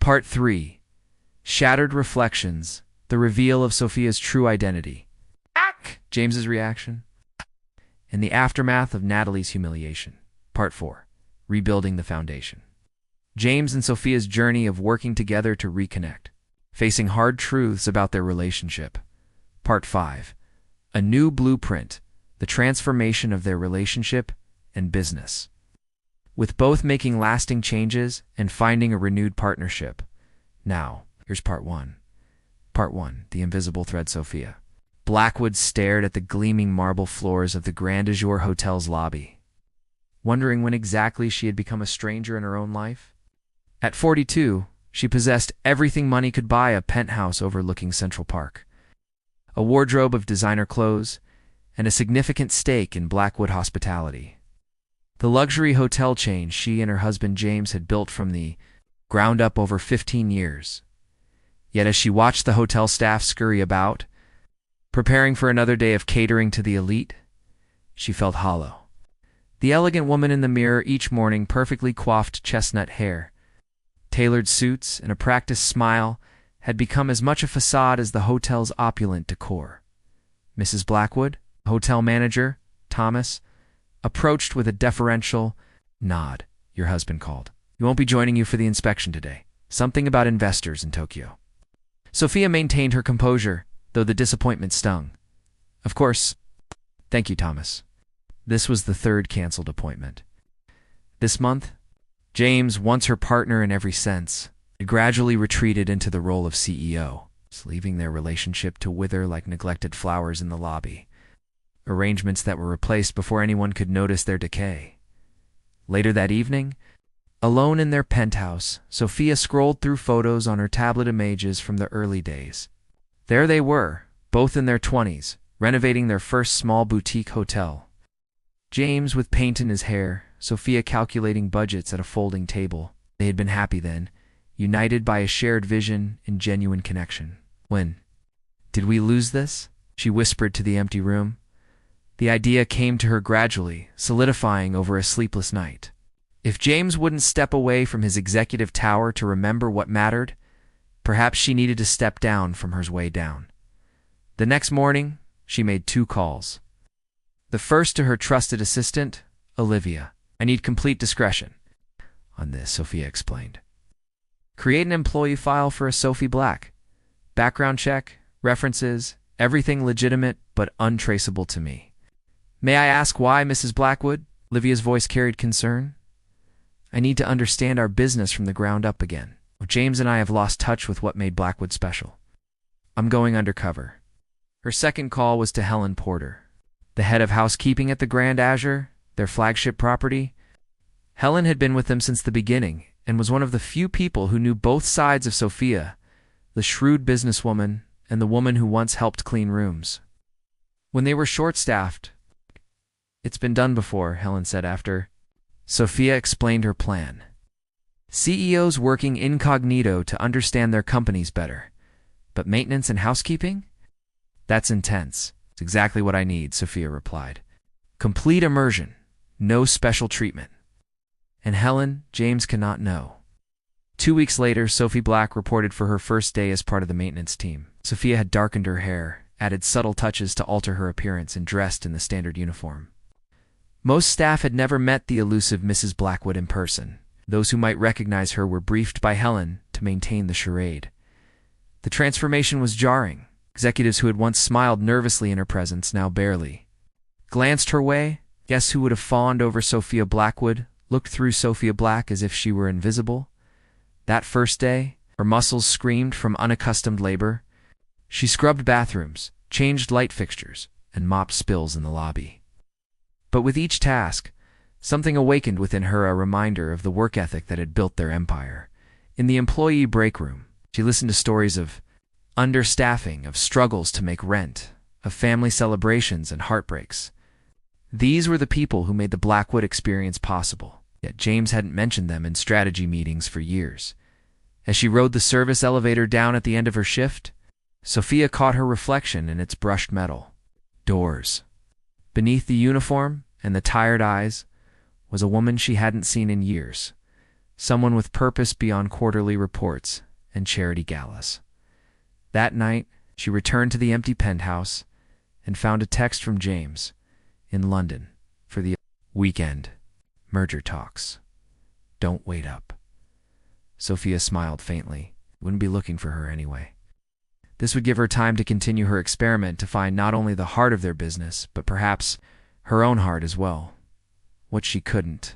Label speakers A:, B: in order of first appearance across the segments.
A: Part 3. Shattered Reflections, the reveal of Sophia's true identity. James's reaction. And the aftermath of Natalie's humiliation. Part 4. Rebuilding the foundation. James and Sophia's journey of working together to reconnect, facing hard truths about their relationship. Part 5. A new blueprint, the transformation of their relationship and business. With both making lasting changes and finding a renewed partnership. Now, here's Part 1. Part 1. The Invisible Thread. Sophia Blackwood stared at the gleaming marble floors of the Grand Azure Hotel's lobby, wondering when exactly she had become a stranger in her own life. At 42, she possessed everything money could buy: a penthouse overlooking Central Park, a wardrobe of designer clothes, and a significant stake in Blackwood Hospitality, the luxury hotel chain she and her husband James had built from the ground up over 15 years. Yet as she watched the hotel staff scurry about, preparing for another day of catering to the elite, she felt hollow. The elegant woman in the mirror each morning, perfectly coiffed chestnut hair, tailored suits, and a practiced smile, had become as much a facade as the hotel's opulent decor. Mrs. Blackwood, hotel manager, Thomas, approached with a deferential nod. "Your husband called. He won't be joining you for the inspection today. Something about investors in Tokyo." Sophia maintained her composure, though the disappointment stung. "Of course. Thank you, Thomas." This was the third canceled appointment. This month, James, once her partner in every sense, had gradually retreated into the role of CEO, leaving their relationship to wither like neglected flowers in the lobby. Arrangements that were replaced before anyone could notice their decay. Later that evening, alone in their penthouse, Sophia scrolled through photos on her tablet, images from the early days. There they were, both in their 20s, renovating their first small boutique hotel. James with paint in his hair, Sophia calculating budgets at a folding table. They had been happy then, united by a shared vision and genuine connection. When did we lose this? She whispered to the empty room. The idea came to her gradually, solidifying over a sleepless night. If James wouldn't step away from his executive tower to remember what mattered, perhaps she needed to step down from her way down. The next morning, she made 2 calls. The first to her trusted assistant, Olivia. "I need complete discretion on this," Sophia explained. "Create an employee file for a Sophie Black. Background check, references, everything legitimate but untraceable to me." "May I ask why, Mrs. Blackwood?" Olivia's voice carried concern. "I need to understand our business from the ground up again. James and I have lost touch with what made Blackwood special. I'm going undercover." Her second call was to Helen Porter, the head of housekeeping at the Grand Azure, their flagship property. Helen had been with them since the beginning and was one of the few people who knew both sides of Sophia, the shrewd businesswoman and the woman who once helped clean rooms. When they were short-staffed, "It's been done before," Helen said after. Sophia explained her plan. CEOs working incognito to understand their companies better. But maintenance and housekeeping? That's intense. It's exactly what I need, Sophia replied. Complete immersion. No special treatment. And Helen, James cannot know. 2 weeks later, Sophie Black reported for her first day as part of the maintenance team. Sophia had darkened her hair, added subtle touches to alter her appearance, and dressed in the standard uniform. Most staff had never met the elusive Mrs. Blackwood in person. Those who might recognize her were briefed by Helen to maintain the charade. The transformation was jarring. Executives who had once smiled nervously in her presence now barely glanced her way. Guests who would have fawned over Sophia Blackwood looked through Sophia Black as if she were invisible. That first day, her muscles screamed from unaccustomed labor. She scrubbed bathrooms, changed light fixtures, and mopped spills in the lobby. But with each task, something awakened within her, a reminder of the work ethic that had built their empire. In the employee break room, she listened to stories of understaffing, of struggles to make rent, of family celebrations and heartbreaks. These were the people who made the Blackwood experience possible, yet James hadn't mentioned them in strategy meetings for years. As she rode the service elevator down at the end of her shift, Sophia caught her reflection in its brushed metal doors. Beneath the uniform and the tired eyes was a woman she hadn't seen in years. someone with purpose beyond quarterly reports and charity galas. That night, she returned to the empty penthouse and found a text from James in London for the weekend merger talks. Don't wait up. Sophia smiled faintly. Wouldn't be looking for her anyway. This would give her time to continue her experiment to find not only the heart of their business, but perhaps her own heart as well. What she couldn't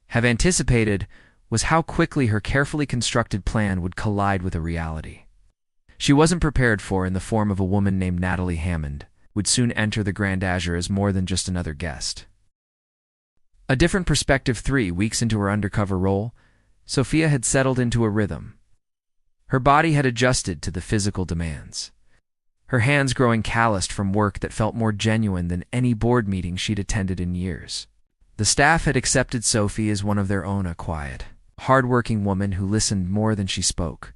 A: have anticipated was how quickly her carefully constructed plan would collide with a reality she wasn't prepared for, in the form of a woman named Natalie Hammond, would soon enter the Grand Azure as more than just another guest. A different perspective. 3 weeks into her undercover role, Sophia had settled into a rhythm. Her body had adjusted to the physical demands, her hands growing calloused from work that felt more genuine than any board meeting she'd attended in years. The staff had accepted Sophie as one of their own, a quiet, hard-working woman who listened more than she spoke.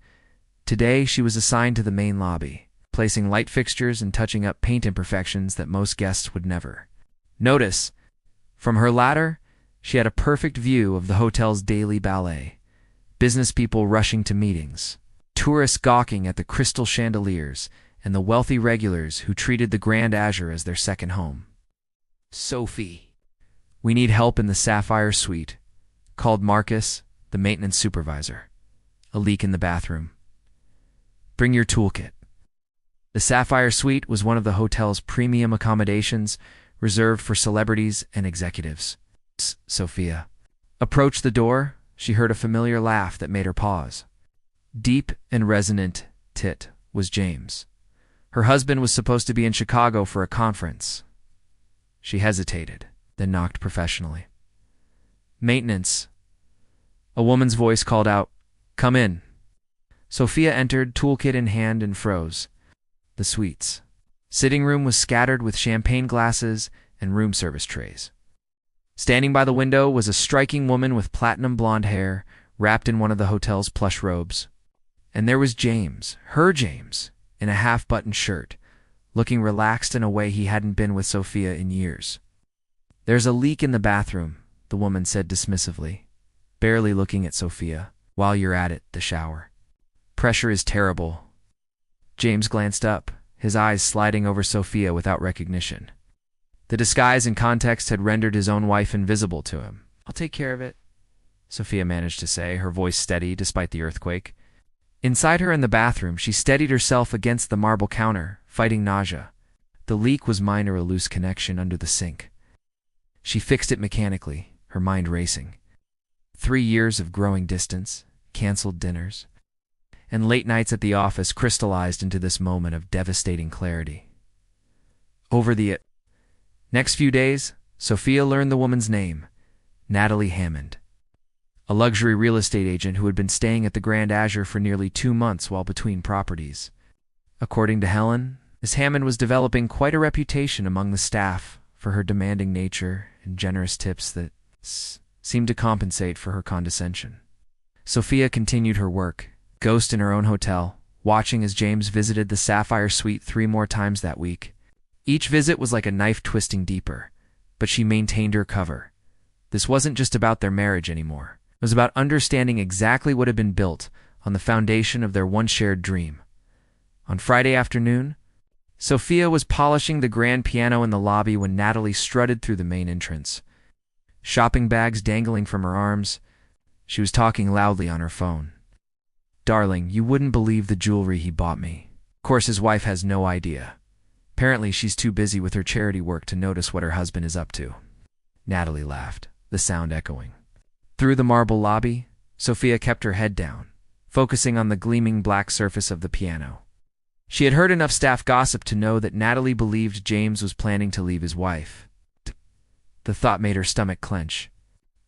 A: Today, she was assigned to the main lobby, placing light fixtures and touching up paint imperfections that most guests would never notice. From her ladder, she had a perfect view of the hotel's daily ballet, business people rushing to meetings, tourists gawking at the crystal chandeliers, and the wealthy regulars who treated the Grand Azure as their second home. "Sophie, we need help in the Sapphire Suite," called Marcus, the maintenance supervisor. "A leak in the bathroom. Bring your toolkit." The Sapphire Suite was one of the hotel's premium accommodations reserved for celebrities and executives. Sophia approached the door. She heard a familiar laugh that made her pause. Deep and resonant it was James. Her husband was supposed to be in Chicago for a conference. She hesitated, then knocked professionally. "Maintenance." A woman's voice called out, "Come in." Sophia entered, toolkit in hand, and froze. The suite's sitting room was scattered with champagne glasses and room service trays. Standing by the window was a striking woman with platinum blonde hair, wrapped in one of the hotel's plush robes. And there was James, her James, in a half-buttoned shirt, looking relaxed in a way he hadn't been with Sophia in years. "There's a leak in the bathroom," the woman said dismissively, barely looking at Sophia. "While you're at it, the shower. Pressure is terrible." James glanced up, his eyes sliding over Sophia without recognition. The disguise and context had rendered his own wife invisible to him. "I'll take care of it," Sophia managed to say, her voice steady despite the earthquake. Inside her in the bathroom, she steadied herself against the marble counter, fighting nausea. The leak was minor, a loose connection under the sink. She fixed it mechanically, her mind racing. 3 years of growing distance, canceled dinners, and late nights at the office crystallized into this moment of devastating clarity. Over the next few days, Sophia learned the woman's name, Natalie Hammond, a luxury real estate agent who had been staying at the Grand Azure for nearly 2 months while between properties. According to Helen, Miss Hammond was developing quite a reputation among the staff for her demanding nature and generous tips that seemed to compensate for her condescension. Sophia continued her work, ghost in her own hotel, watching as James visited the Sapphire Suite 3 more times that week. Each visit was like a knife twisting deeper, but she maintained her cover. This wasn't just about their marriage anymore. It was about understanding exactly what had been built on the foundation of their once shared dream. On Friday afternoon, Sophia was polishing the grand piano in the lobby when Natalie strutted through the main entrance. Shopping bags dangling from her arms, she was talking loudly on her phone. "Darling, you wouldn't believe the jewelry he bought me." Of course, his wife has no idea. Apparently, she's too busy with her charity work to notice what her husband is up to. Natalie laughed, the sound echoing. Through the marble lobby, Sophia kept her head down, focusing on the gleaming black surface of the piano. She had heard enough staff gossip to know that Natalie believed James was planning to leave his wife. The thought made her stomach clench.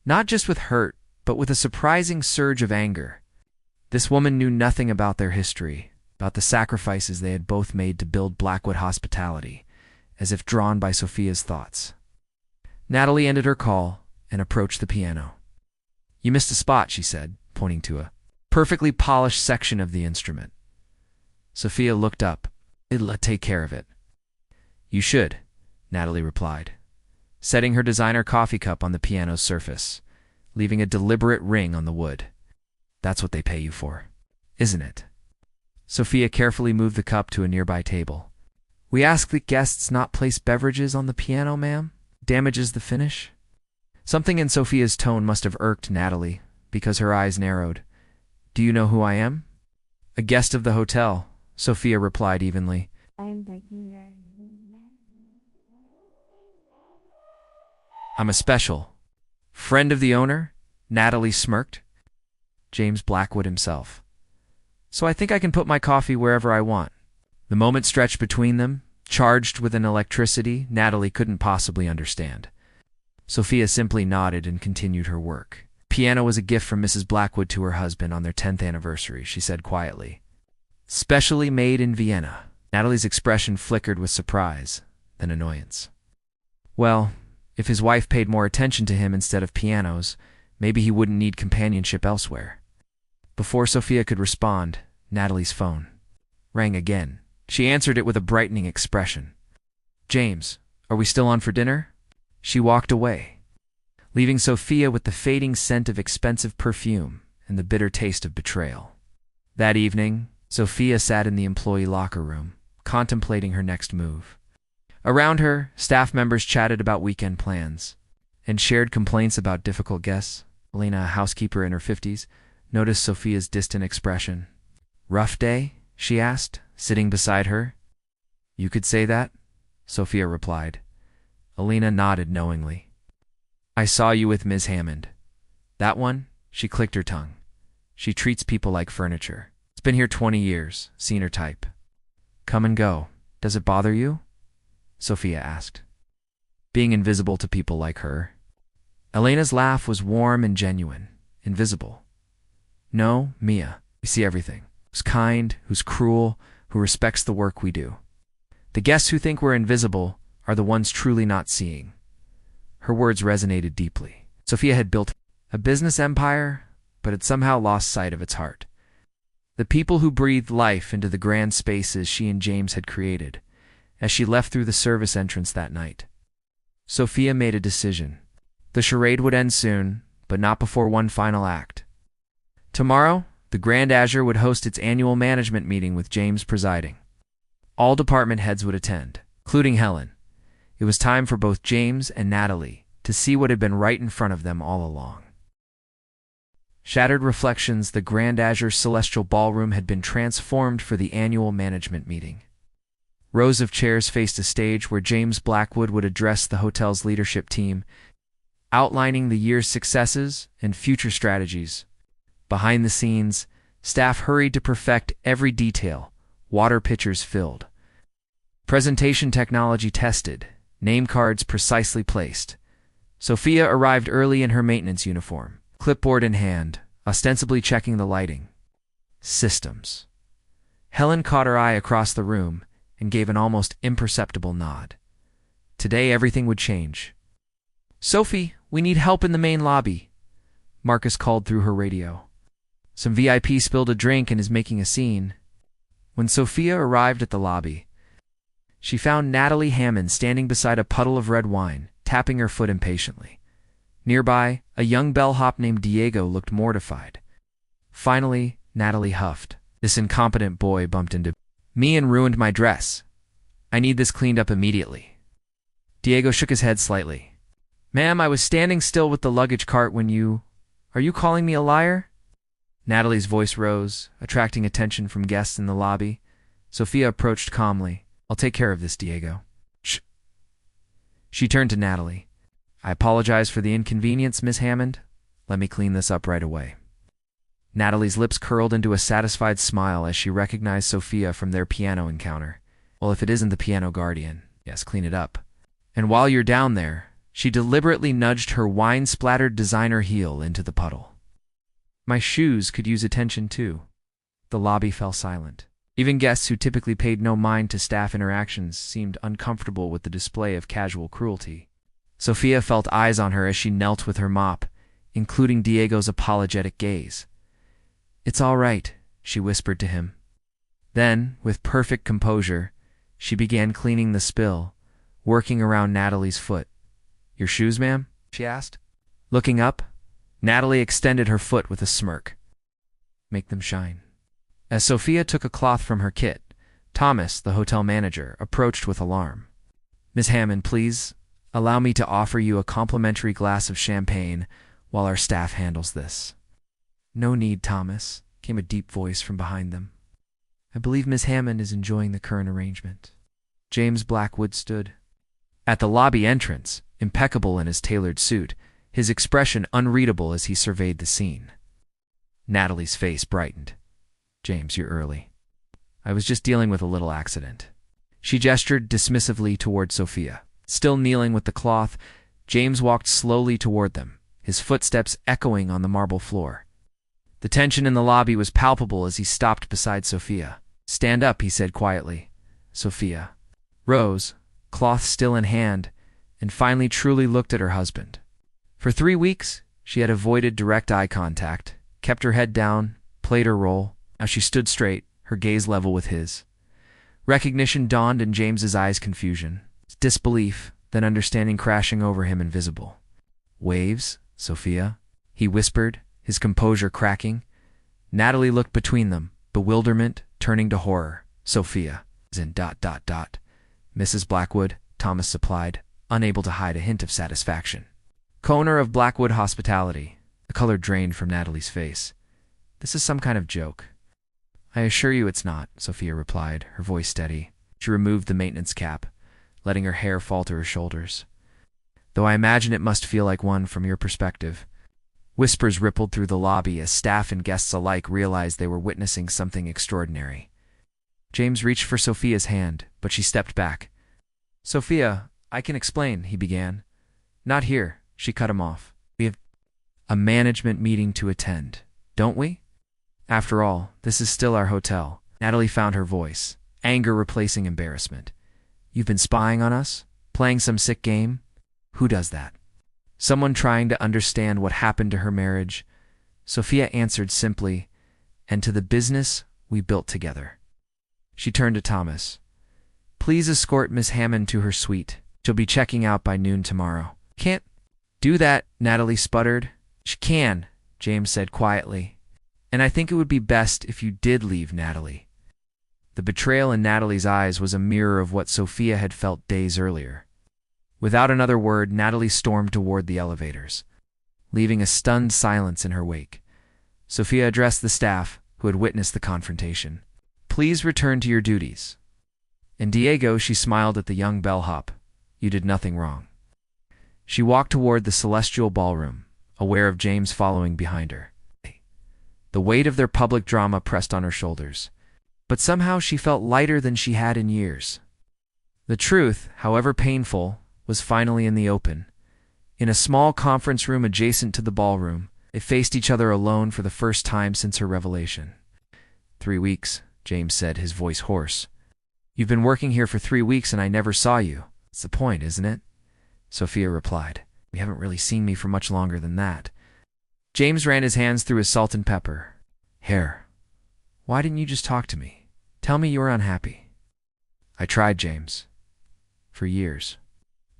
A: Not just with hurt, but with a surprising surge of anger. This woman knew nothing about their history, about the sacrifices they had both made to build Blackwood hospitality, as if drawn by Sophia's thoughts. Natalie ended her call and approached the piano. "You missed a spot," she said, pointing to a perfectly polished section of the instrument. Sophia looked up. "It'll take care of it." "You should," Natalie replied, setting her designer coffee cup on the piano's surface. leaving a deliberate ring on the wood. That's what they pay you for, isn't it? Sophia carefully moved the cup to a nearby table. We ask that guests not place beverages on the piano, ma'am. Damages the finish. Something in Sophia's tone must have irked Natalie, because her eyes narrowed. Do you know who I am? A guest of the hotel, Sophia replied evenly. I'm a special friend of the owner, Natalie smirked. James Blackwood himself. So I think I can put my coffee wherever I want. The moment stretched between them, charged with an electricity Natalie couldn't possibly understand. Sophia simply nodded and continued her work. Piano was a gift from Mrs. Blackwood to her husband on their 10th anniversary, she said quietly. Specially made in Vienna. Natalie's expression flickered with surprise, then annoyance. Well, if his wife paid more attention to him instead of pianos, maybe he wouldn't need companionship elsewhere. Before Sophia could respond, Natalie's phone rang again. She answered it with a brightening expression. James, are we still on for dinner? She walked away, leaving Sophia with the fading scent of expensive perfume and the bitter taste of betrayal. That evening, Sophia sat in the employee locker room, contemplating her next move. Around her, staff members chatted about weekend plans and shared complaints about difficult guests. Elena, a housekeeper in her 50s, noticed Sophia's distant expression. Rough day? She asked, sitting beside her. You could say that, Sophia replied. Elena nodded knowingly. I saw you with Ms. Hammond. That one? She clicked her tongue. She treats people like furniture. It's been here 20 years, seen her type. Come and go. Does it bother you? Sophia asked. Being invisible to people like her. Elena's laugh was warm and genuine. Invisible. No, Mia. We see everything. Who's kind, who's cruel, who respects the work we do. The guests who think we're invisible are the ones truly not seeing. Her words resonated deeply. Sophia had built a business empire, but had somehow lost sight of its heart. The people who breathed life into the grand spaces she and James had created. As she left through the service entrance that night, Sophia made a decision. The charade would end soon, but not before one final act. Tomorrow, the Grand Azure would host its annual management meeting with James presiding. All department heads would attend, including Helen. It was time for both James and Natalie to see what had been right in front of them all along. Shattered Reflections, the Grand Azure Celestial Ballroom had been transformed for the annual management meeting. Rows of chairs faced a stage where James Blackwood would address the hotel's leadership team, outlining the year's successes and future strategies. Behind the scenes, staff hurried to perfect every detail, water pitchers filled, presentation technology tested, name cards precisely placed. Sophia arrived early in her maintenance uniform, clipboard in hand, ostensibly checking the lighting. Systems. Helen caught her eye across the room and gave an almost imperceptible nod. Today everything would change. Sophie, we need help in the main lobby, Marcus called through her radio. Some VIP spilled a drink and is making a scene. When Sophia arrived at the lobby, she found Natalie Hammond standing beside a puddle of red wine, tapping her foot impatiently. Nearby, a young bellhop named Diego looked mortified. Finally, Natalie huffed. This incompetent boy bumped into me and ruined my dress. I need this cleaned up immediately. Diego shook his head slightly. Ma'am, I was standing still with the luggage cart when you... Are you calling me a liar? Natalie's voice rose, attracting attention from guests in the lobby. Sophia approached calmly. I'll take care of this, Diego. Shh. She turned to Natalie. I apologize for the inconvenience, Miss Hammond. Let me clean this up right away. Natalie's lips curled into a satisfied smile as she recognized Sophia from their piano encounter. Well, if it isn't the piano guardian, yes, clean it up. And while you're down there, she deliberately nudged her wine-splattered designer heel into the puddle. My shoes could use attention too. The lobby fell silent. Even guests who typically paid no mind to staff interactions seemed uncomfortable with the display of casual cruelty. Sophia felt eyes on her as she knelt with her mop, including Diego's apologetic gaze. It's all right, she whispered to him. Then, with perfect composure, she began cleaning the spill, working around Natalie's foot. Your shoes, ma'am? She asked. Looking up, Natalie extended her foot with a smirk. Make them shine. As Sophia took a cloth from her kit, Thomas, the hotel manager, approached with alarm. Miss Hammond, please allow me to offer you a complimentary glass of champagne while our staff handles this. No need, Thomas, came a deep voice from behind them. I believe Miss Hammond is enjoying the current arrangement. James Blackwood stood at the lobby entrance, impeccable in his tailored suit, his expression unreadable as he surveyed the scene. Natalie's face brightened. James, you're early. I was just dealing with a little accident. She gestured dismissively toward Sophia. Still kneeling with the cloth, James walked slowly toward them, his footsteps echoing on the marble floor. The tension in the lobby was palpable as he stopped beside Sophia. Stand up, he said quietly. Sophia rose, cloth still in hand, and finally truly looked at her husband. For 3 weeks, she had avoided direct eye contact, kept her head down, played her role. Now she stood straight, her gaze level with his. Recognition dawned in James's eyes, confusion, disbelief, then understanding crashing over him invisible. Waves, Sophia, he whispered, his composure cracking. Natalie looked between them, bewilderment turning to horror. Sophia, in ... Mrs. Blackwood, Thomas supplied, unable to hide a hint of satisfaction. Co-owner of Blackwood Hospitality. The color drained from Natalie's face. This is some kind of joke. I assure you it's not, Sophia replied, her voice steady. She removed the maintenance cap, letting her hair fall to her shoulders. Though I imagine it must feel like one from your perspective. Whispers rippled through the lobby as staff and guests alike realized they were witnessing something extraordinary. James reached for Sophia's hand, but she stepped back. Sophia, I can explain, he began. Not here, she cut him off. We have a management meeting to attend, don't we? After all, this is still our hotel. Natalie found her voice, anger replacing embarrassment. You've been spying on us? Playing some sick game? Who does that? Someone trying to understand what happened to her marriage? Sophia answered simply, and to the business we built together. She turned to Thomas. Please escort Miss Hammond to her suite. She'll be checking out by noon tomorrow. Can't do that, Natalie sputtered. She can, James said quietly. And I think it would be best if you did leave, Natalie. The betrayal in Natalie's eyes was a mirror of what Sophia had felt days earlier. Without another word, Natalie stormed toward the elevators, leaving a stunned silence in her wake. Sophia addressed the staff, who had witnessed the confrontation. Please return to your duties. And Diego, she smiled at the young bellhop. You did nothing wrong. She walked toward the celestial ballroom, aware of James following behind her. The weight of their public drama pressed on her shoulders, but somehow she felt lighter than she had in years. The truth, however painful, was finally in the open. In a small conference room adjacent to the ballroom, they faced each other alone for the first time since her revelation. 3 weeks, James said, his voice hoarse. You've been working here for 3 weeks and I never saw you. It's the point, isn't it? Sophia replied. You haven't really seen me for much longer than that. James ran his hands through his salt and pepper. Hair. Why didn't you just talk to me? Tell me you were unhappy. I tried, James. For years.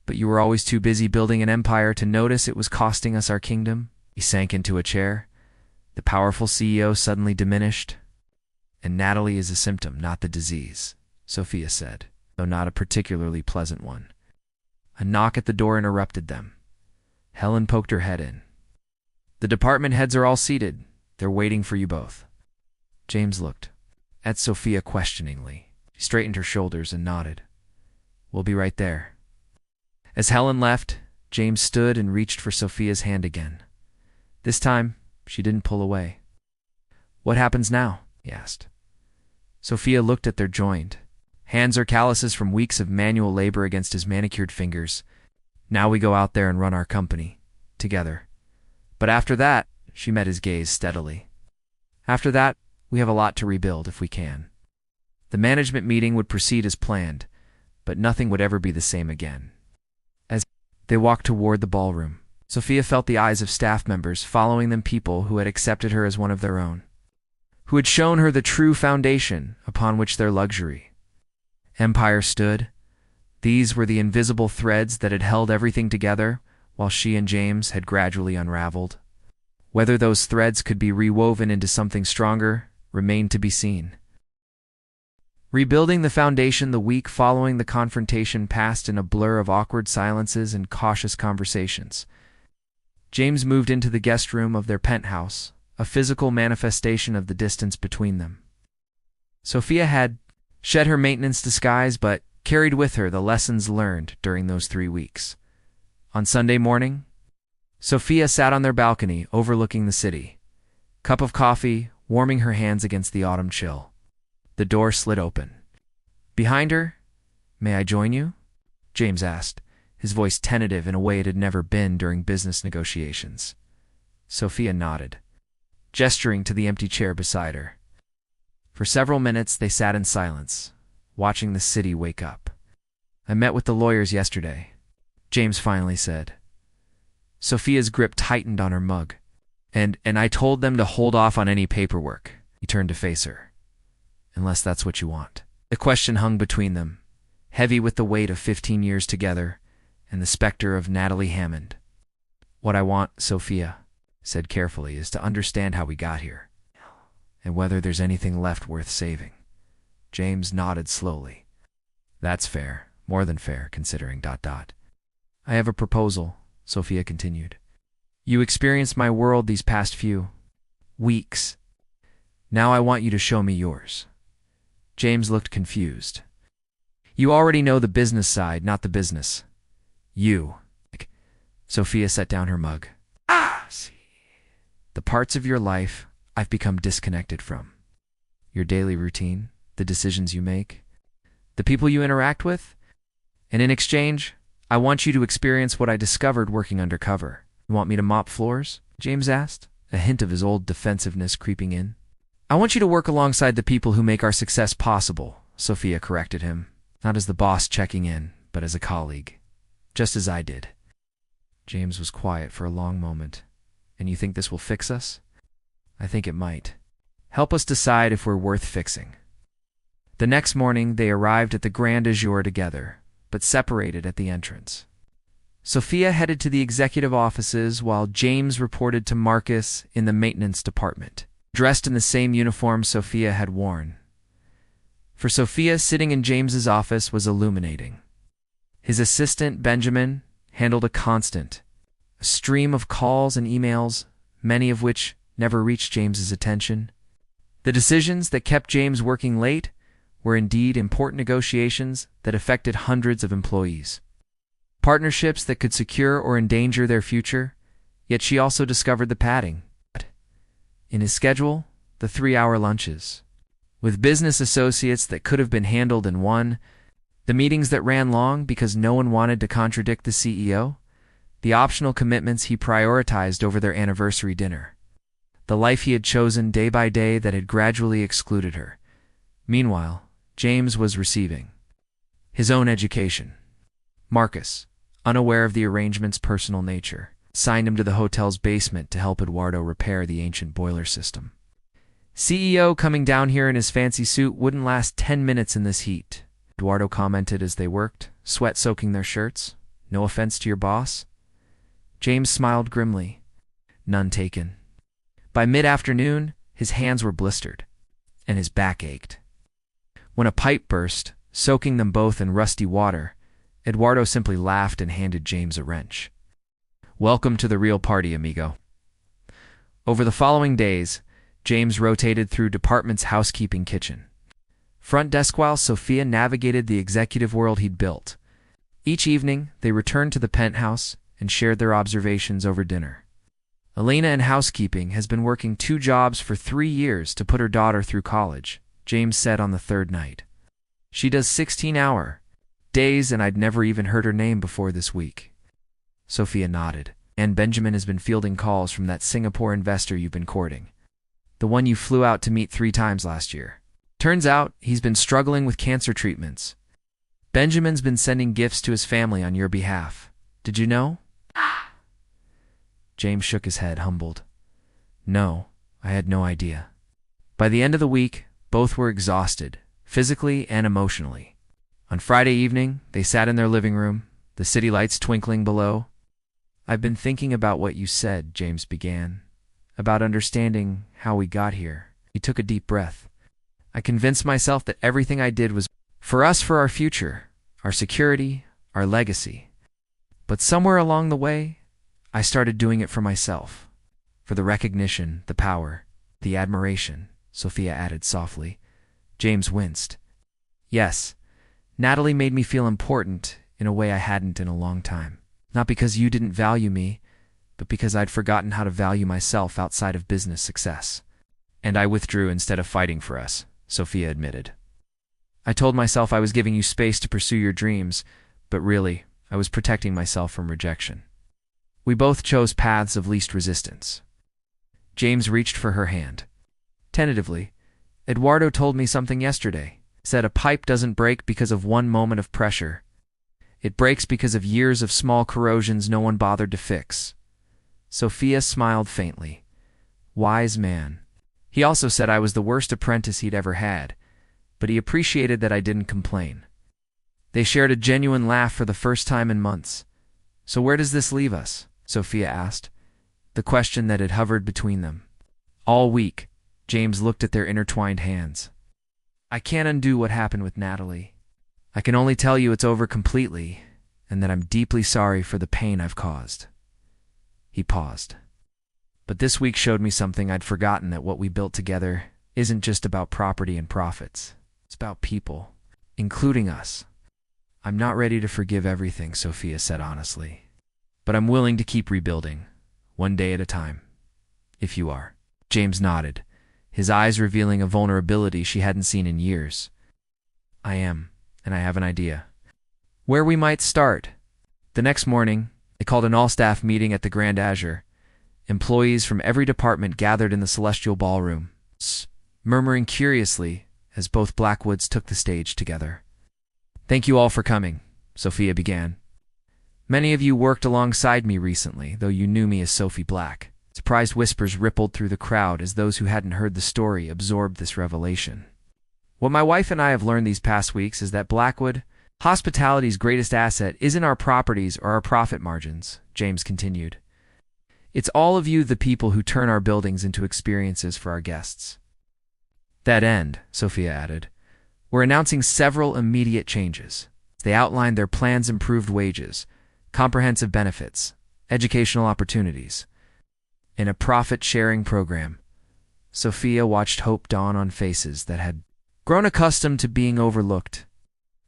A: But you were always too busy building an empire to notice it was costing us our kingdom. He sank into a chair. The powerful CEO suddenly diminished. And Natalie is a symptom, not the disease, Sophia said, though not a particularly pleasant one. A knock at the door interrupted them. Helen poked her head in. The department heads are all seated. They're waiting for you both. James looked at Sophia questioningly. She straightened her shoulders and nodded. We'll be right there. As Helen left, James stood and reached for Sophia's hand again. This time, she didn't pull away. What happens now? He asked. Sophia looked at their joined. Hands are calluses from weeks of manual labor against his manicured fingers. Now we go out there and run our company. Together. But after that, she met his gaze steadily. After that, we have a lot to rebuild if we can. The management meeting would proceed as planned, but nothing would ever be the same again. As they walked toward the ballroom, Sophia felt the eyes of staff members following them, people who had accepted her as one of their own, who had shown her the true foundation upon which their luxury empire stood. These were the invisible threads that had held everything together, while she and James had gradually unraveled. Whether those threads could be rewoven into something stronger remained to be seen. Rebuilding the foundation the week following the confrontation passed in a blur of awkward silences and cautious conversations. James moved into the guest room of their penthouse, a physical manifestation of the distance between them. Sophia had shed her maintenance disguise but carried with her the lessons learned during those 3 weeks. On Sunday morning, Sophia sat on their balcony overlooking the city, cup of coffee warming her hands against the autumn chill. The door slid open. Behind her, "May I join you?" James asked, his voice tentative in a way it had never been during business negotiations. Sophia nodded, gesturing to the empty chair beside her. For several minutes they sat in silence, watching the city wake up. "I met with the lawyers yesterday," James finally said. Sophia's grip tightened on her mug. And I told them to hold off on any paperwork." He turned to face her. "Unless that's what you want." The question hung between them, heavy with the weight of 15 years together and the specter of Natalie Hammond. "What I want," Sophia said carefully, "is to understand how we got here, and whether there's anything left worth saving." James nodded slowly. "That's fair, more than fair, considering ... "I have a proposal," Sophia continued. "You experienced my world these past few weeks. Now I want you to show me yours." James looked confused. "You already know the business side, not the business. You." Sophia set down her mug. "The parts of your life I've become disconnected from. Your daily routine, the decisions you make, the people you interact with. And in exchange, I want you to experience what I discovered working undercover." "You want me to mop floors?" James asked, a hint of his old defensiveness creeping in. "I want you to work alongside the people who make our success possible," Sophia corrected him. "Not as the boss checking in, but as a colleague. Just as I did." James was quiet for a long moment. "And you think this will fix us?" "I think it might. Help us decide if we're worth fixing." The next morning they arrived at the Grand Azure together, but separated at the entrance. Sophia headed to the executive offices while James reported to Marcus in the maintenance department, dressed in the same uniform Sophia had worn. For Sophia, sitting in James's office was illuminating. His assistant, Benjamin, handled a stream of calls and emails, many of which never reached James's attention. The decisions that kept James working late were indeed important negotiations that affected hundreds of employees. Partnerships that could secure or endanger their future, yet she also discovered the padding. In his schedule, the 3-hour lunches, with business associates that could have been handled in one, the meetings that ran long because no one wanted to contradict the CEO, the optional commitments he prioritized over their anniversary dinner, the life he had chosen day by day that had gradually excluded her. Meanwhile, James was receiving his own education. Marcus, unaware of the arrangement's personal nature, signed him to the hotel's basement to help Eduardo repair the ancient boiler system. "CEO coming down here in his fancy suit wouldn't last 10 minutes in this heat," Eduardo commented as they worked, sweat soaking their shirts. "No offense to your boss?" James smiled grimly. "None taken." By mid-afternoon, his hands were blistered, and his back ached. When a pipe burst, soaking them both in rusty water, Eduardo simply laughed and handed James a wrench. "Welcome to the real party, amigo." Over the following days, James rotated through department's housekeeping kitchen. Front desk while Sophia navigated the executive world he'd built. Each evening, they returned to the penthouse and shared their observations over dinner. "Elena in housekeeping has been working 2 jobs for 3 years to put her daughter through college," James said on the 3rd night. "She does 16-hour days and I'd never even heard her name before this week." Sophia nodded. "And Benjamin has been fielding calls from that Singapore investor you've been courting. The one you flew out to meet 3 times last year. Turns out he's been struggling with cancer treatments. Benjamin's been sending gifts to his family on your behalf. Did you know?" James shook his head, humbled. "No, I had no idea." By the end of the week, both were exhausted, physically and emotionally. On Friday evening, they sat in their living room, the city lights twinkling below. "I've been thinking about what you said," James began, about understanding how we got here. He took a deep breath. I convinced myself that everything I did was for us, for our future, our security, our legacy. But somewhere along the way, I started doing it for myself. For the recognition, the power, the admiration, Sophia added softly. James winced. Yes, Natalie made me feel important in a way I hadn't in a long time. Not because you didn't value me, but because I'd forgotten how to value myself outside of business success. And I withdrew instead of fighting for us, Sophia admitted. I told myself I was giving you space to pursue your dreams, but really, I was protecting myself from rejection. We both chose paths of least resistance. James reached for her hand. Tentatively, Eduardo told me something yesterday. Said a pipe doesn't break because of one moment of pressure. It breaks because of years of small corrosions no one bothered to fix. Sophia smiled faintly. Wise man. He also said I was the worst apprentice he'd ever had, but he appreciated that I didn't complain. They shared a genuine laugh for the first time in months. So where does this leave us? Sophia asked, the question that had hovered between them. All week, James looked at their intertwined hands. I can't undo what happened with Natalie. I can only tell you it's over completely, and that I'm deeply sorry for the pain I've caused. He paused. But this week showed me something I'd forgotten, that what we built together isn't just about property and profits. It's about people, including us. I'm not ready to forgive everything, Sophia said honestly. But I'm willing to keep rebuilding, one day at a time. If you are. James nodded, his eyes revealing a vulnerability she hadn't seen in years. I am, and I have an idea. Where we might start. The next morning, they called an all-staff meeting at the Grand Azure. Employees from every department gathered in the celestial ballroom, murmuring curiously as both Blackwoods took the stage together. Thank you all for coming, Sophia began. Many of you worked alongside me recently, though you knew me as Sophie Black. Surprised whispers rippled through the crowd as those who hadn't heard the story absorbed this revelation. What my wife and I have learned these past weeks is that Blackwood, hospitality's greatest asset, isn't our properties or our profit margins, James continued. It's all of you, the people who turn our buildings into experiences for our guests. That end, Sophia added, we're announcing several immediate changes. They outlined their plans: improved wages, comprehensive benefits, educational opportunities, and a profit-sharing program. Sophia watched hope dawn on faces that had grown accustomed to being overlooked.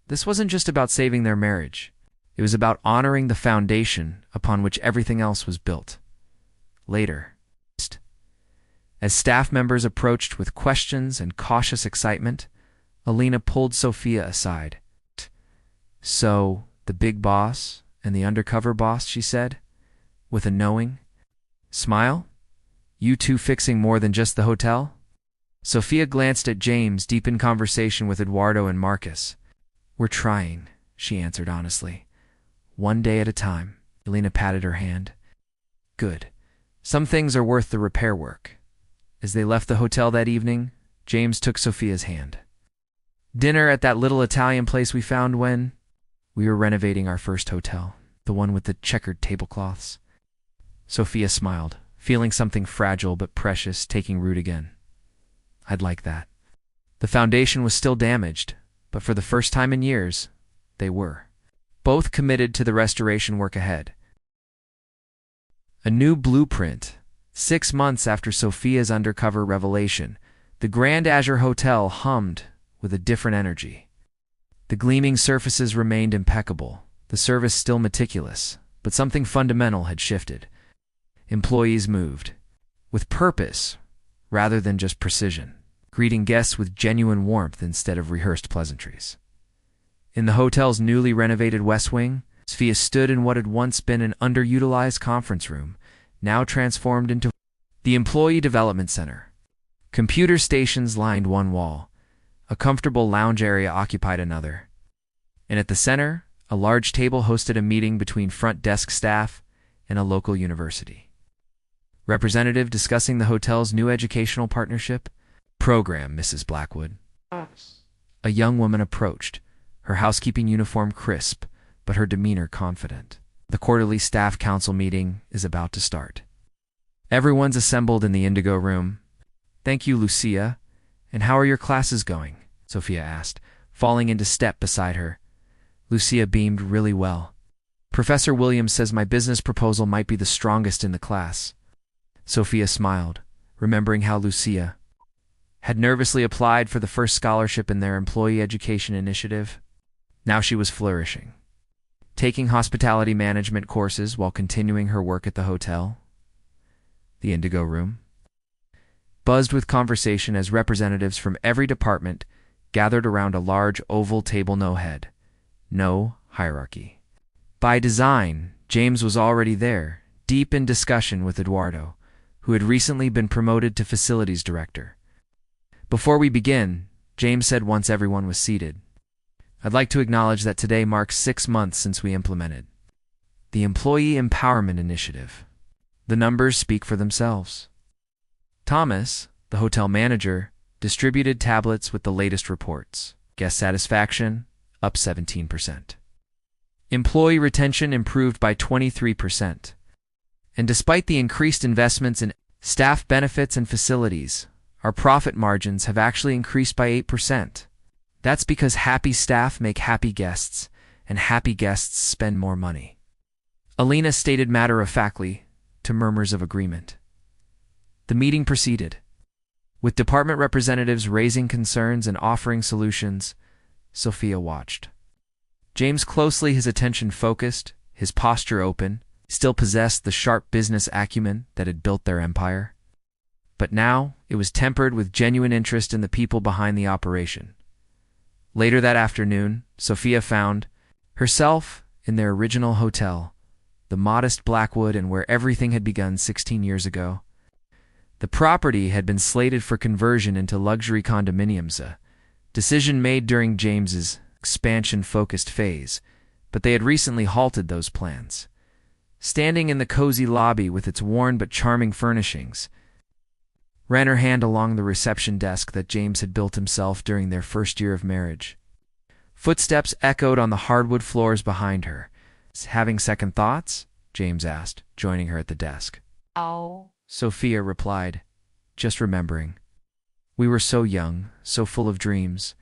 A: This wasn't just about saving their marriage. It was about honoring the foundation upon which everything else was built. Later, as staff members approached with questions and cautious excitement, Alina pulled Sophia aside. So, the big boss and the undercover boss, she said, with a knowing smile? You two fixing more than just the hotel? Sophia glanced at James, deep in conversation with Eduardo and Marcus. We're trying, she answered honestly. One day at a time. Alina patted her hand. Good. Some things are worth the repair work. As they left the hotel that evening, James took Sophia's hand. Dinner at that little Italian place we found when we were renovating our first hotel, the one with the checkered tablecloths. Sophia smiled, feeling something fragile but precious taking root again. I'd like that. The foundation was still damaged, but for the first time in years, they were. Both committed to the restoration work ahead. A new blueprint. 6 months after Sophia's undercover revelation, the Grand Azure Hotel hummed with a different energy. The gleaming surfaces remained impeccable, the service still meticulous, but something fundamental had shifted. Employees moved with purpose rather than just precision, greeting guests with genuine warmth instead of rehearsed pleasantries. In the hotel's newly renovated West Wing, Sophia stood in what had once been an underutilized conference room, now transformed into the Employee Development Center. Computer stations lined one wall. A comfortable lounge area occupied another. And at the center, a large table hosted a meeting between front desk staff and a local university. Representative discussing the hotel's new educational partnership program, Mrs. Blackwood. A young woman approached, her housekeeping uniform crisp, but her demeanor confident. The quarterly staff council meeting is about to start. Everyone's assembled in the indigo room. Thank you, Lucia. And how are your classes going? Sophia asked, falling into step beside her. Lucia beamed really well. Professor Williams says my business proposal might be the strongest in the class. Sophia smiled, remembering how Lucia had nervously applied for the first scholarship in their employee education initiative. Now she was flourishing, taking hospitality management courses while continuing her work at the hotel. The indigo room buzzed with conversation as representatives from every department gathered around a large oval table. No head, no hierarchy. By design, James was already there, deep in discussion with Eduardo, who had recently been promoted to facilities director. Before we begin, James said once everyone was seated, I'd like to acknowledge that today marks 6 months since we implemented the Employee Empowerment Initiative. The numbers speak for themselves. Thomas, the hotel manager, distributed tablets with the latest reports. Guest satisfaction, up 17%. Employee retention improved by 23%. And despite the increased investments in staff benefits and facilities, our profit margins have actually increased by 8%. That's because happy staff make happy guests, and happy guests spend more money. Alina stated matter-of-factly, to murmurs of agreement. The meeting proceeded, with department representatives raising concerns and offering solutions. Sophia watched. James closely, his attention focused, his posture open, still possessed the sharp business acumen that had built their empire. But now it was tempered with genuine interest in the people behind the operation. Later that afternoon, Sophia found herself in their original hotel, the modest Blackwood, and where everything had begun 16 years ago. The property had been slated for conversion into luxury condominiums, a decision made during James's expansion-focused phase, but they had recently halted those plans. Standing in the cozy lobby with its worn but charming furnishings, ran her hand along the reception desk that James had built himself during their first year of marriage. Footsteps echoed on the hardwood floors behind her. Having second thoughts? James asked, joining her at the desk.
B: Oh.
A: Sophia replied, just remembering. We were so young, so full of dreams,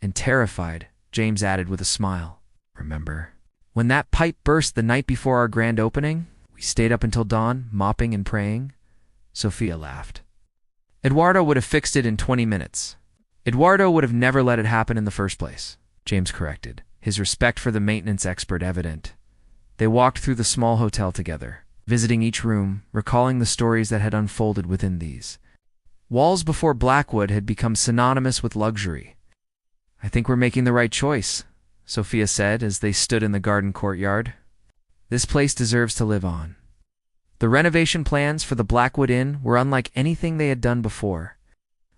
A: and terrified, James added with a smile. Remember? When that pipe burst the night before our grand opening, we stayed up until dawn, mopping and praying. Sophia laughed. Eduardo would have fixed it in 20 minutes. Eduardo would have never let it happen in the first place, James corrected, his respect for the maintenance expert evident. They walked through the small hotel together, visiting each room, recalling the stories that had unfolded within these. Walls before Blackwood had become synonymous with luxury. I think we're making the right choice, Sophia said as they stood in the garden courtyard. This place deserves to live on. The renovation plans for the Blackwood Inn were unlike anything they had done before.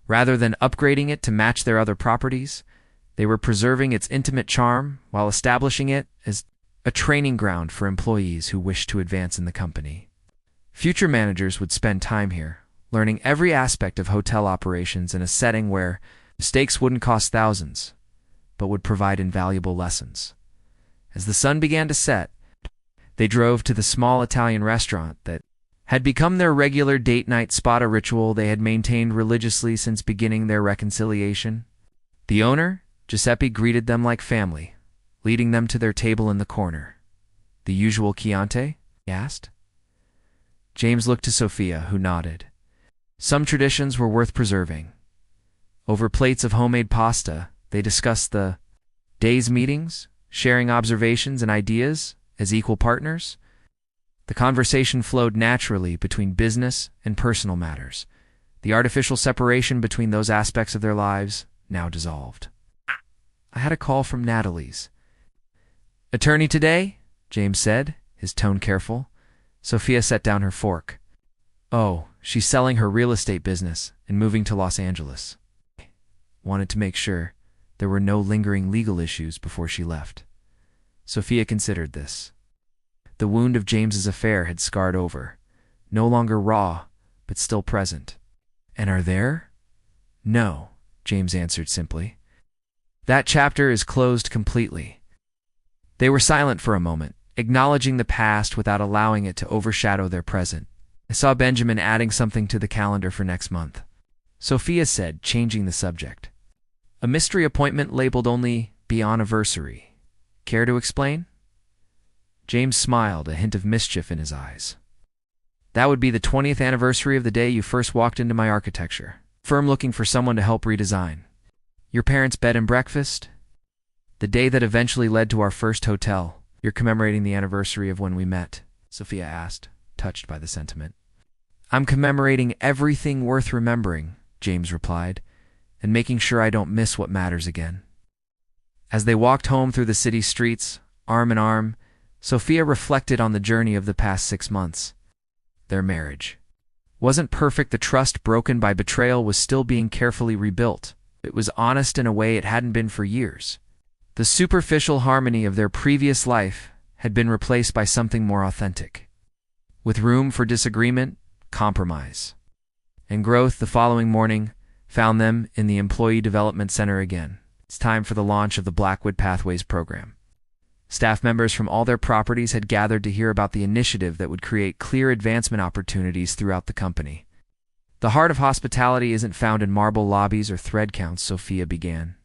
A: Rather than upgrading it to match their other properties, they were preserving its intimate charm while establishing it as a training ground for employees who wished to advance in the company. Future managers would spend time here, learning every aspect of hotel operations in a setting where mistakes wouldn't cost thousands, but would provide invaluable lessons. As the sun began to set, they drove to the small Italian restaurant that had become their regular date night spot, a ritual they had maintained religiously since beginning their reconciliation. The owner, Giuseppe, greeted them like family, leading them to their table in the corner. The usual Chianti? He asked. James looked to Sophia, who nodded. Some traditions were worth preserving. Over plates of homemade pasta, they discussed the day's meetings, sharing observations and ideas as equal partners. The conversation flowed naturally between business and personal matters. The artificial separation between those aspects of their lives now dissolved. I had a call from Natalie's. Attorney today? James said, his tone careful. Sophia set down her fork. Oh, she's selling her real estate business and moving to Los Angeles. Wanted to make sure there were no lingering legal issues before she left. Sophia considered this. The wound of James's affair had scarred over, no longer raw, but still present. And are there? No, James answered simply. That chapter is closed completely. They were silent for a moment, acknowledging the past without allowing it to overshadow their present. I saw Benjamin adding something to the calendar for next month. Sophia said, changing the subject. A mystery appointment labeled only Be-Anniversary. Care to explain? James smiled, a hint of mischief in his eyes. That would be the 20th anniversary of the day you first walked into my architecture firm looking for someone to help redesign. Your parents' bed and breakfast? The day that eventually led to our first hotel. You're commemorating the anniversary of when we met, Sophia asked, touched by the sentiment. I'm commemorating everything worth remembering, James replied, and making sure I don't miss what matters again. As they walked home through the city streets, arm in arm, Sophia reflected on the journey of the past 6 months. Their marriage wasn't perfect. The trust broken by betrayal was still being carefully rebuilt. It was honest in a way it hadn't been for years. The superficial harmony of their previous life had been replaced by something more authentic, with room for disagreement, compromise, and growth. The following morning found them in the Employee Development Center again. It's time for the launch of the Blackwood Pathways program. Staff members from all their properties had gathered to hear about the initiative that would create clear advancement opportunities throughout the company. The heart of hospitality isn't found in marble lobbies or thread counts, Sophia began.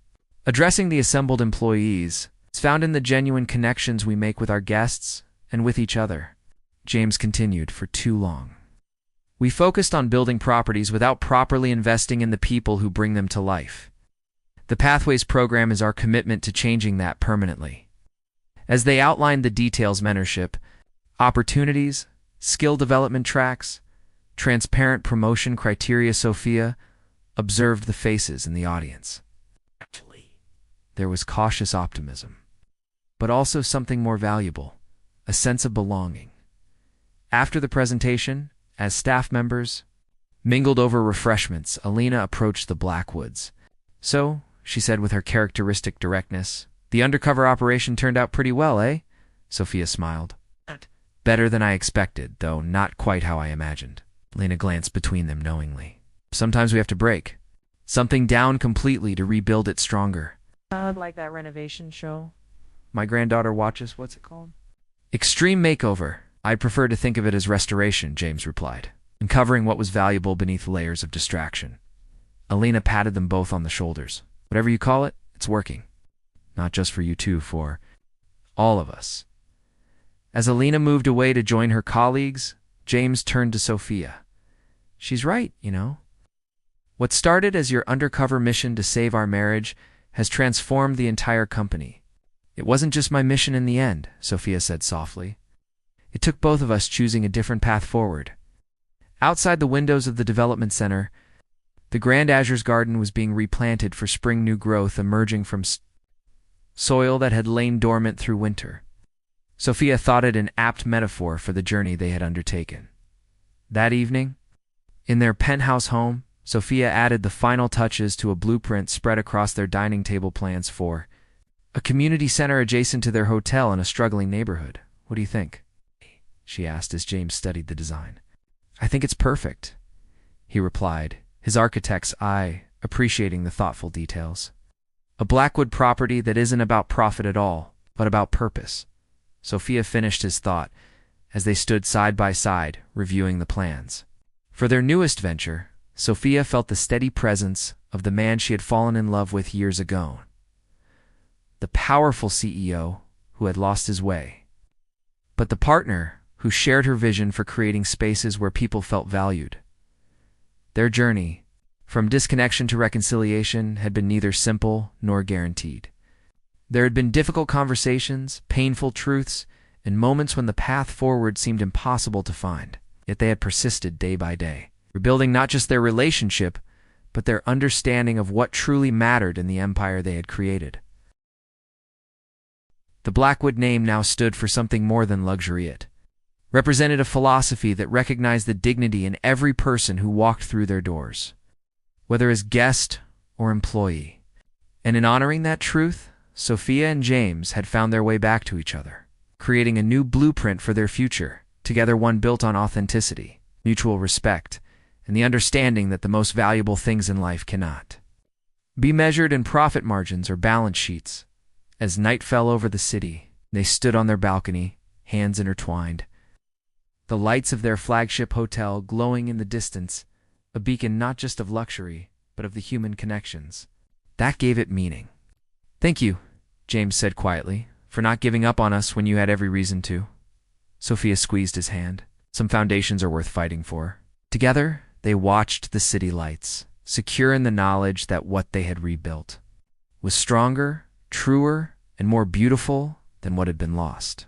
A: Addressing the assembled employees, it's found in the genuine connections we make with our guests and with each other. James continued, for too long we focused on building properties without properly investing in the people who bring them to life. The Pathways program is our commitment to changing that permanently. As they outlined the details, mentorship, opportunities, skill development tracks, transparent promotion criteria, Sophia observed the faces in the audience. There was cautious optimism, but also something more valuable, a sense of belonging. After the presentation, as staff members mingled over refreshments, Alina approached the Blackwoods. So, she said with her characteristic directness, the undercover operation turned out pretty well, eh? Sophia smiled. Better than I expected, though not quite how I imagined. Alina glanced between them knowingly. Sometimes we have to break something down completely to rebuild it stronger.
B: Like that renovation show
A: my granddaughter watches. What's it called? Extreme Makeover. I'd prefer to think of it as restoration, James replied, uncovering what was valuable beneath layers of distraction. Alina patted them both on the shoulders. Whatever you call it, it's working. Not just for you two, for all of us. As Alina moved away to join her colleagues, James turned to Sophia. She's right, you know. What started as your undercover mission to save our marriage has transformed the entire company. It wasn't just my mission in the end, Sophia said softly. It took both of us choosing a different path forward. Outside the windows of the development center, the Grand Azure's garden was being replanted for spring, new growth emerging from soil that had lain dormant through winter. Sophia thought it an apt metaphor for the journey they had undertaken. That evening, in their penthouse home, Sophia added the final touches to a blueprint spread across their dining table plans for a community center adjacent to their hotel in a struggling neighborhood. What do you think? She asked as James studied the design. I think it's perfect, he replied, his architect's eye appreciating the thoughtful details. A Blackwood property that isn't about profit at all, but about purpose. Sophia finished his thought as they stood side by side, reviewing the plans. For their newest venture, Sophia felt the steady presence of the man she had fallen in love with years ago. The powerful CEO who had lost his way. But the partner who shared her vision for creating spaces where people felt valued. Their journey, from disconnection to reconciliation, had been neither simple nor guaranteed. There had been difficult conversations, painful truths, and moments when the path forward seemed impossible to find. Yet they had persisted day by day, rebuilding not just their relationship, but their understanding of what truly mattered in the empire they had created. The Blackwood name now stood for something more than luxury. It represented a philosophy that recognized the dignity in every person who walked through their doors, whether as guest or employee. And in honoring that truth, Sophia and James had found their way back to each other, creating a new blueprint for their future, together one built on authenticity, mutual respect, and the understanding that the most valuable things in life cannot be measured in profit margins or balance sheets. As night fell over the city, they stood on their balcony, hands intertwined, the lights of their flagship hotel glowing in the distance, a beacon not just of luxury, but of the human connections. That gave it meaning. "Thank you," James said quietly, "for not giving up on us when you had every reason to." Sophia squeezed his hand. Some foundations are worth fighting for. Together, they watched the city lights, secure in the knowledge that what they had rebuilt was stronger, truer, and more beautiful than what had been lost.